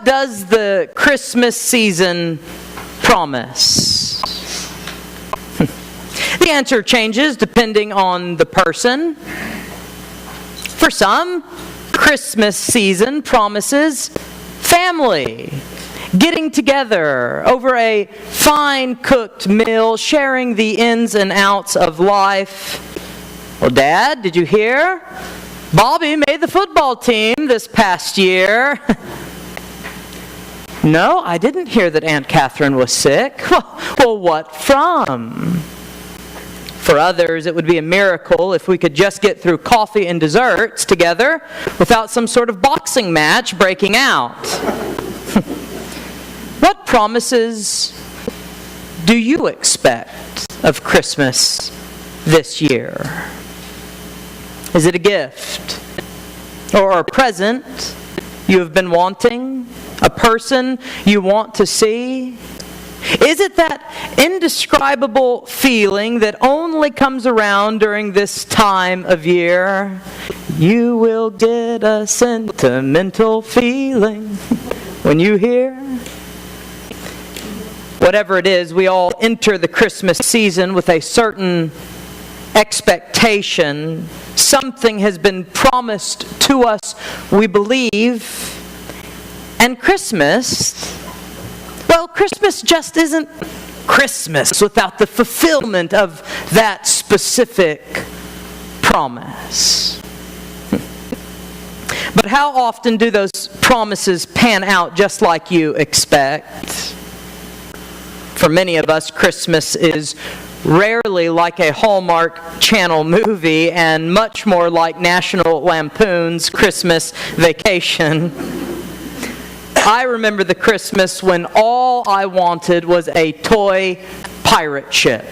what does the Christmas season promise? The answer changes depending on the person. For some, Christmas season promises family, getting together over a fine-cooked meal, sharing the ins and outs of life. Well, Dad, did you hear? Bobby made the football team this past year. No, I didn't hear that Aunt Catherine was sick. Well, what from? For others, it would be a miracle if we could just get through coffee and desserts together without some sort of boxing match breaking out. What promises do you expect of Christmas this year? Is it a gift or a present you have been wanting? A person you want to see? Is it that indescribable feeling that only comes around during this time of year? You will get a sentimental feeling when you hear. Whatever it is, we all enter the Christmas season with a certain expectation. Something has been promised to us, we believe. And Christmas, well, Christmas just isn't Christmas without the fulfillment of that specific promise. But how often do those promises pan out just like you expect? For many of us, Christmas is rarely like a Hallmark Channel movie and much more like National Lampoon's Christmas Vacation. I remember the Christmas when all I wanted was a toy pirate ship.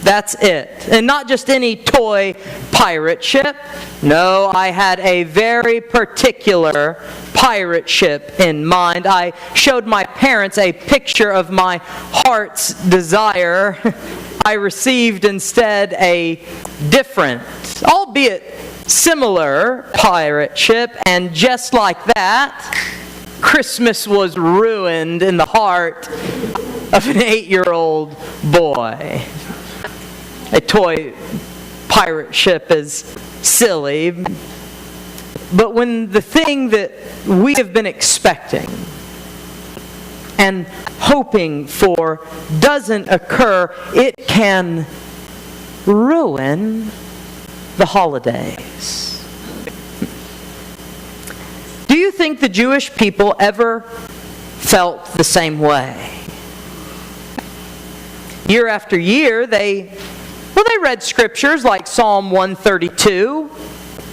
That's it. And not just any toy pirate ship. No, I had a very particular pirate ship in mind. I showed my parents a picture of my heart's desire. I received instead a different, albeit similar, pirate ship. And just like that, Christmas was ruined in the heart of an 8-year-old boy. A toy pirate ship is silly, but when the thing that we have been expecting and hoping for doesn't occur, it can ruin the holidays. Do you think the Jewish people ever felt the same way? Year after year, they read scriptures like Psalm 132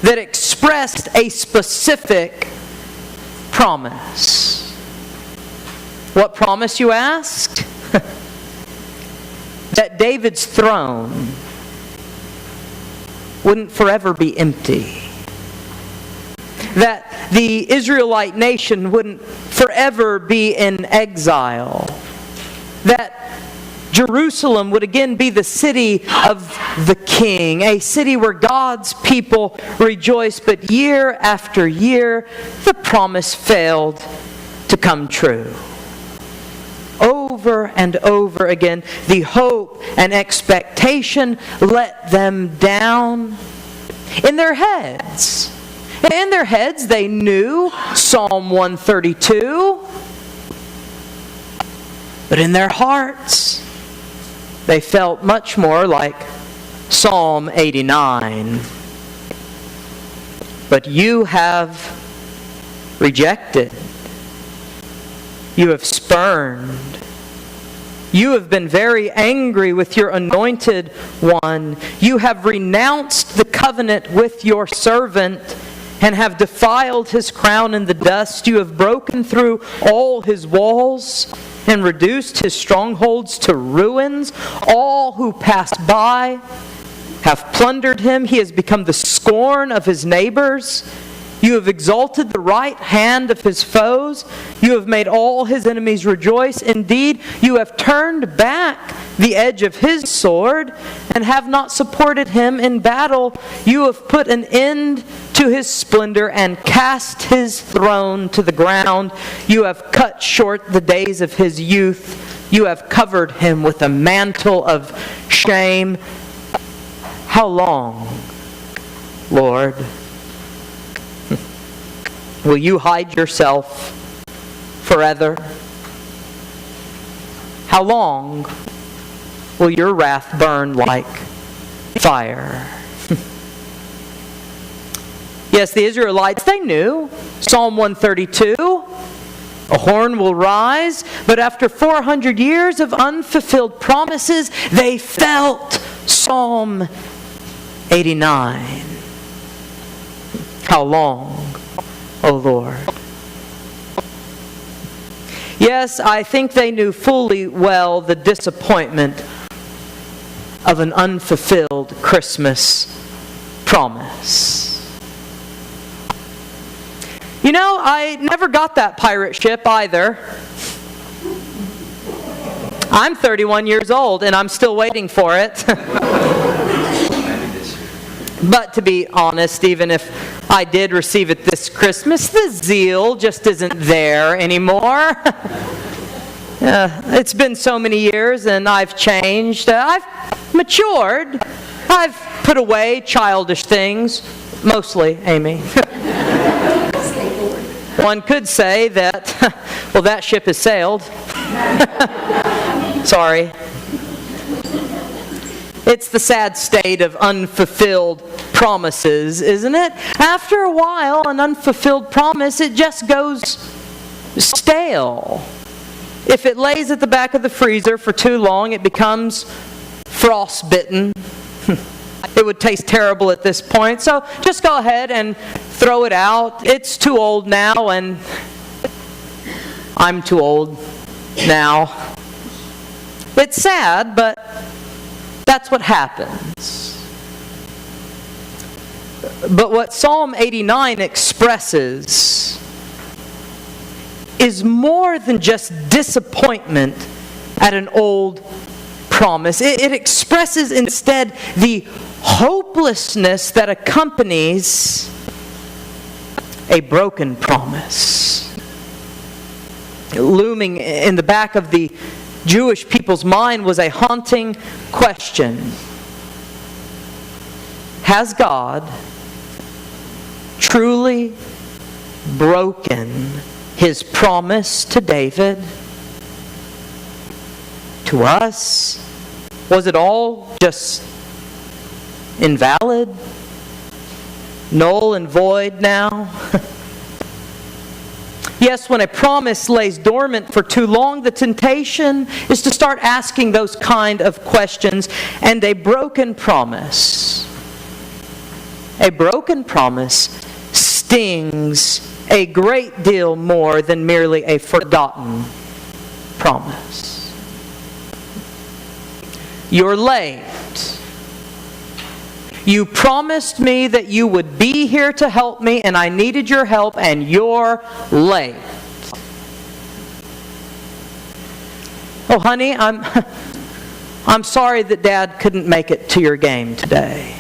that expressed a specific promise. What promise, you ask? That David's throne wouldn't forever be empty. That the Israelite nation wouldn't forever be in exile. That Jerusalem would again be the city of the King, a city where God's people rejoice. But year after year, the promise failed to come true. Over and over again, the hope and expectation let them down. In their heads, they knew Psalm 132. But in their hearts, they felt much more like Psalm 89. But you have rejected. You have spurned. You have been very angry with your anointed one. You have renounced the covenant with your servant and have defiled his crown in the dust. You have broken through all his walls and reduced his strongholds to ruins. All who pass by have plundered him. He has become the scorn of his neighbors. You have exalted the right hand of his foes. You have made all his enemies rejoice. Indeed, you have turned back the edge of his sword and have not supported him in battle. You have put an end to his splendor and cast his throne to the ground. You have cut short the days of his youth. You have covered him with a mantle of shame. How long, Lord, will you hide yourself forever? How long will your wrath burn like fire? Yes, the Israelites, they knew. Psalm 132, a horn will rise, but after 400 years of unfulfilled promises, they felt Psalm 89. How long, O Lord? Yes, I think they knew fully well the disappointment of an unfulfilled Christmas promise. You know, I never got that pirate ship either. I'm 31 years old and I'm still waiting for it. But to be honest, even if I did receive it this Christmas, the zeal just isn't there anymore. It's been so many years and I've changed. I've matured. I've put away childish things. Mostly, Amy. One could say that, well, that ship has sailed. Sorry. It's the sad state of unfulfilled promises, isn't it? After a while, an unfulfilled promise, it just goes stale. If it lays at the back of the freezer for too long, it becomes frostbitten. It would taste terrible at this point, so just go ahead and throw it out. It's too old now, and I'm too old now. It's sad, but that's what happens. But what Psalm 89 expresses is more than just disappointment at an old promise. It expresses instead the hopelessness that accompanies a broken promise. Looming in the back of the Jewish people's mind was a haunting question. Has God truly broken His promise to David? To us? Was it all just invalid? Null and void now? Yes, when a promise lays dormant for too long, the temptation is to start asking those kind of questions. And a broken promise stings a great deal more than merely a forgotten promise. You're late. You promised me that you would be here to help me, and I needed your help, and you're late. Oh, honey, I'm sorry that Dad couldn't make it to your game today.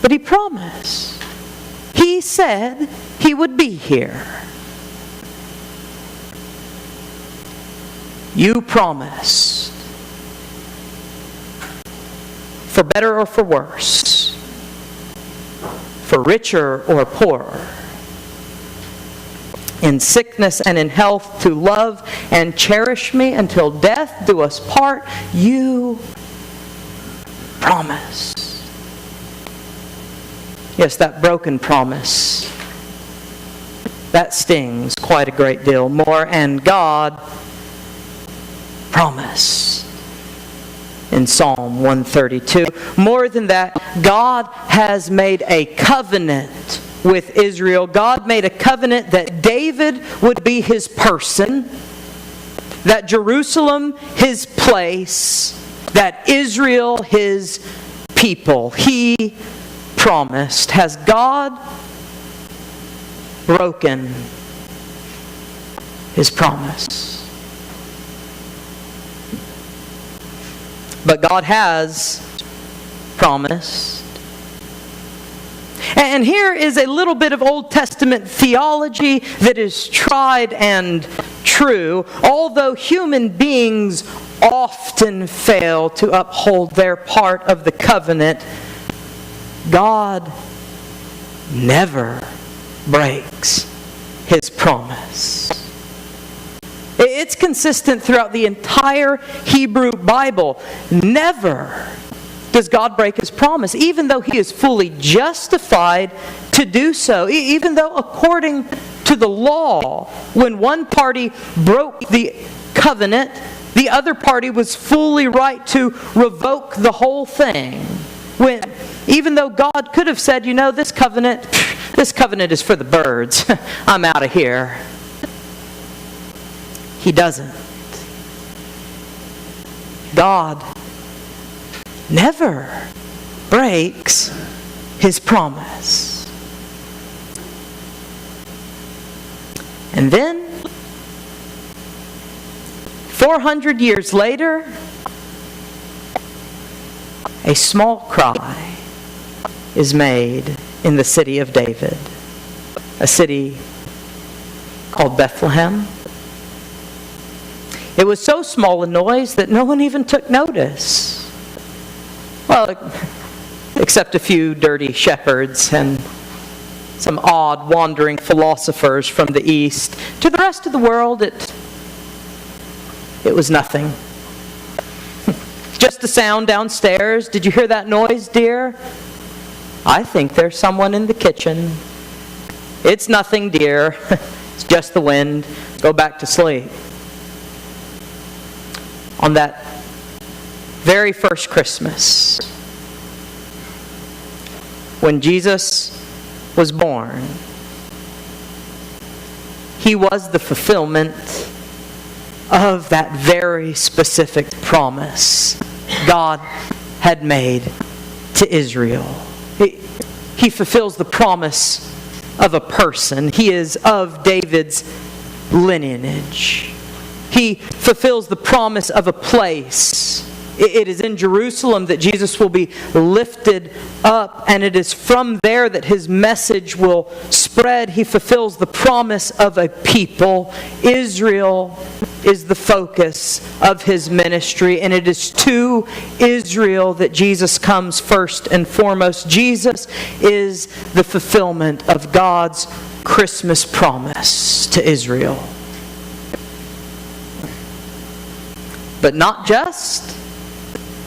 But he promised. He said he would be here. You promised. For better or for worse, for richer or poorer, in sickness and in health, to love and cherish me until death do us part, you promise. Yes, that broken promise, that stings quite a great deal more, and God promised. In Psalm 132. More than that, God has made a covenant with Israel. God made a covenant that David would be his person, that Jerusalem his place, that Israel his people. He promised. Has God broken His promise? But God has promised. And here is a little bit of Old Testament theology that is tried and true. Although human beings often fail to uphold their part of the covenant, God never breaks His promise. It's consistent throughout the entire Hebrew Bible. Never does God break His promise, even though He is fully justified to do so. Even though according to the law, when one party broke the covenant, the other party was fully right to revoke the whole thing. Even though God could have said, this covenant is for the birds. I'm out of here. He doesn't. God never breaks His promise. And then, 400 years later, a small cry is made in the city of David, a city called Bethlehem. It was so small a noise that no one even took notice. Well, except a few dirty shepherds and some odd wandering philosophers from the east. To the rest of the world, it was nothing. Just the sound downstairs. Did you hear that noise, dear? I think there's someone in the kitchen. It's nothing, dear. It's just the wind. Go back to sleep. On that very first Christmas, when Jesus was born, He was the fulfillment of that very specific promise God had made to Israel. He fulfills the promise of a person. He is of David's lineage. He fulfills the promise of a place. It is in Jerusalem that Jesus will be lifted up, and it is from there that His message will spread. He fulfills the promise of a people. Israel is the focus of His ministry, and it is to Israel that Jesus comes first and foremost. Jesus is the fulfillment of God's Christmas promise to Israel. But not just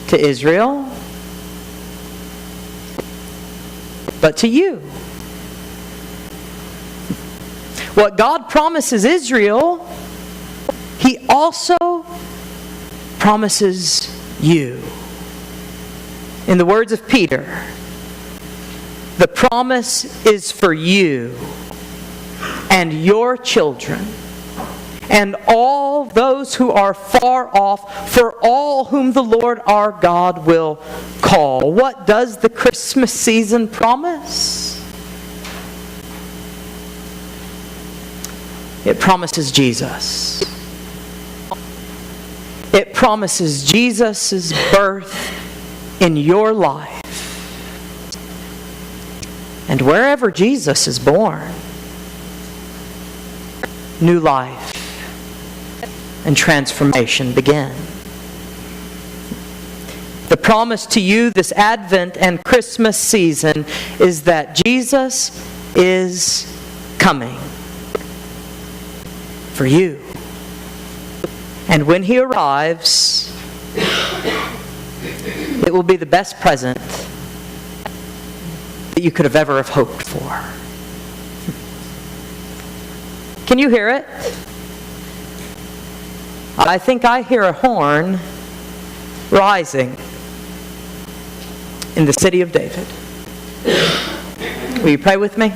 to Israel, but to you. What God promises Israel, He also promises you. In the words of Peter, the promise is for you and your children, and all those who are far off, for all whom the Lord our God will call. What does the Christmas season promise? It promises Jesus. It promises Jesus' birth in your life. And wherever Jesus is born, new life and transformation begin. The promise to you this Advent and Christmas season is that Jesus is coming for you. And when He arrives, it will be the best present that you could have ever have hoped for. Can you hear it? I think I hear a horn rising in the city of David. Will you pray with me?